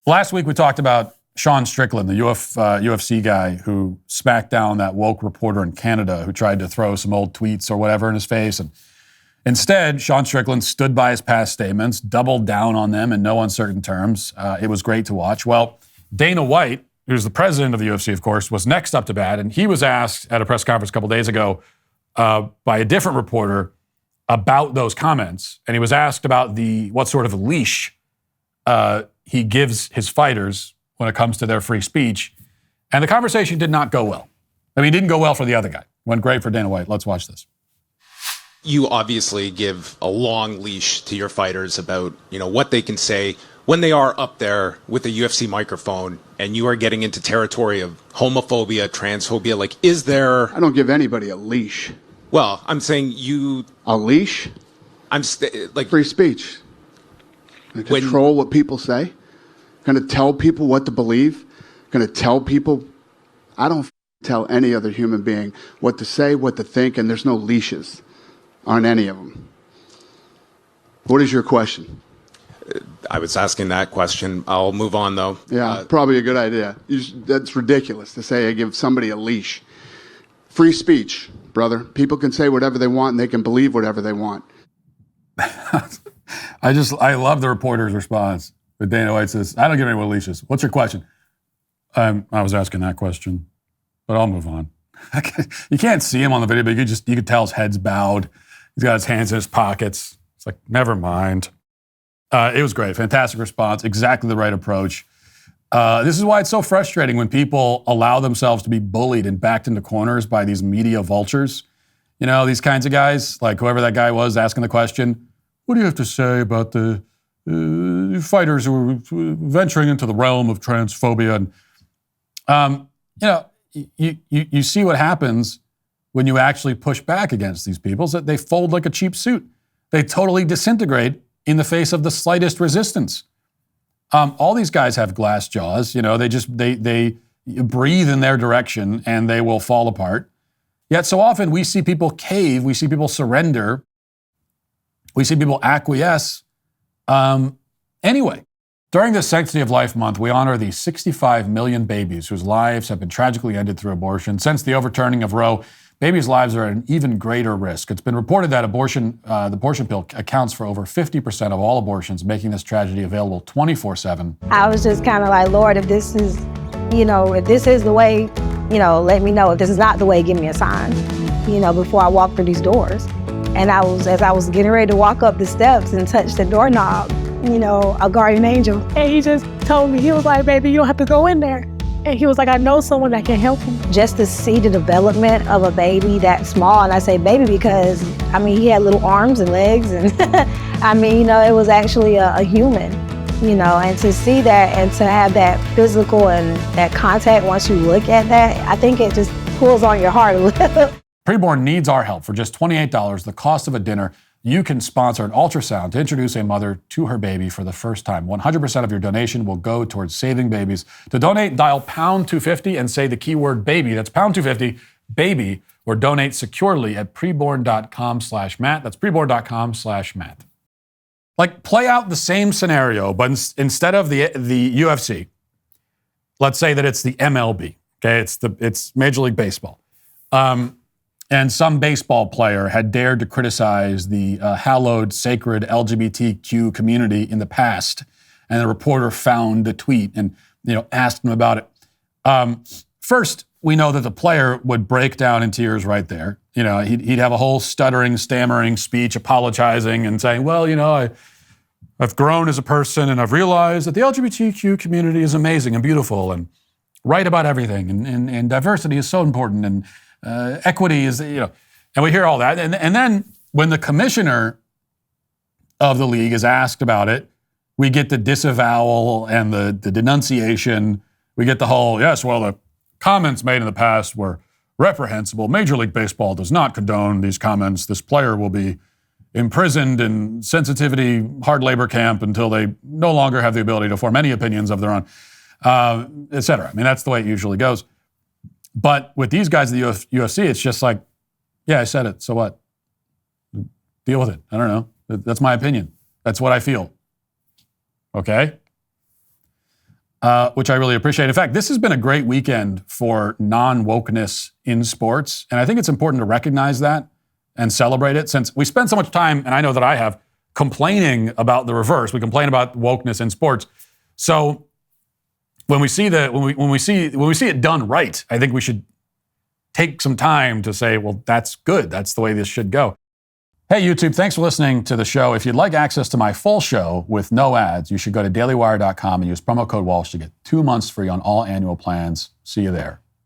Last week we talked about Sean Strickland, the UFC guy who smacked down that woke reporter in Canada who tried to throw some old tweets or whatever in his face. And instead, Sean Strickland stood by his past statements, doubled down on them in no uncertain terms. It was great to watch. Well, Dana White, who's the president of the UFC, of course, was next up to bat. And he was asked at a press conference a couple days ago by a different reporter about those comments. And he was asked about what sort of a leash he gives his fighters when it comes to their free speech. And the conversation did not go well. I mean, it didn't go well for the other guy. It went great for Dana White. Let's watch this. You obviously give a long leash to your fighters about, what they can say when they are up there with a UFC microphone and you are getting into territory of homophobia, transphobia. Like, is there... I don't give anybody a leash. Well, I'm saying you... A leash? Free speech. I control what people say. Going to tell people what to believe. Going to tell people... I don't tell any other human being what to say, what to think, and there's no leashes on any of them. What is your question? I was asking that question. I'll move on, though. Yeah, probably a good idea. That's ridiculous to say I give somebody a leash. Free speech, brother. People can say whatever they want and they can believe whatever they want. I love the reporter's response. But Dana White says, I don't give anyone leashes. What's your question? I was asking that question, but I'll move on. You can't see him on the video, but you could tell his head's bowed. He's got his hands in his pockets. It's like, never mind. It was great. Fantastic response. Exactly the right approach. This is why it's so frustrating when people allow themselves to be bullied and backed into corners by these media vultures. These kinds of guys, like whoever that guy was asking the question, what do you have to say about the fighters who are venturing into the realm of transphobia? And, you see what happens when you actually push back against these people is that they fold like a cheap suit. They totally disintegrate in the face of the slightest resistance. All these guys have glass jaws. They breathe in their direction and they will fall apart. Yet so often we see people cave, we see people surrender, we see people acquiesce. Anyway, during this Sanctity of Life month, we honor the 65 million babies whose lives have been tragically ended through abortion. Since the overturning of Roe, babies' lives are at an even greater risk. It's been reported that the abortion pill accounts for over 50% of all abortions, making this tragedy available 24/7. I was just kind of like, Lord, if this is, if this is the way, let me know. If this is not the way, give me a sign, before I walk through these doors. And as I was getting ready to walk up the steps and touch the doorknob, a guardian angel, and he just told me, he was like, baby, you don't have to go in there. And he was like, I know someone that can help you. Just to see the development of a baby that small, and I say baby because, he had little arms and legs, and it was actually a human, and to see that and to have that physical and that contact once you look at that, I think it just pulls on your heart a little. Preborn needs our help. For just $28, the cost of a dinner, you can sponsor an ultrasound to introduce a mother to her baby for the first time. 100% of your donation will go towards saving babies. To donate, dial pound 250 and say the keyword baby. That's pound 250, baby, or donate securely at preborn.com/Matt. That's preborn.com/Matt. Like, play out the same scenario, but instead of the UFC, let's say that it's the MLB. Okay, it's Major League Baseball. And some baseball player had dared to criticize the hallowed, sacred LGBTQ community in the past, and the reporter found the tweet and asked him about it. First, we know that the player would break down in tears right there. He'd have a whole stuttering, stammering speech, apologizing and saying, "Well, I've grown as a person, and I've realized that the LGBTQ community is amazing and beautiful, and right about everything, and diversity is so important, and equity is, and we hear all that. And then when the commissioner of the league is asked about it, we get the disavowal and the denunciation. We get the whole, yes, well, the comments made in the past were reprehensible. Major League Baseball does not condone these comments. This player will be imprisoned in sensitivity hard labor camp until they no longer have the ability to form any opinions of their own, et cetera. That's the way it usually goes. But with these guys at the UFC, it's just like, yeah, I said it, so what? Deal with it. I don't know. That's my opinion. That's what I feel. Okay? which I really appreciate. In fact, this has been a great weekend for non-wokeness in sports, and I think it's important to recognize that and celebrate it, since we spend so much time, and I know that I have, complaining about the reverse. We complain about wokeness in sports. So when we see it done right, I think we should take some time to say, well, that's good. That's the way this should go. Hey, YouTube, thanks for listening to the show. If you'd like access to my full show with no ads, you should go to dailywire.com and use promo code Walsh to get 2 months free on all annual plans. See you there.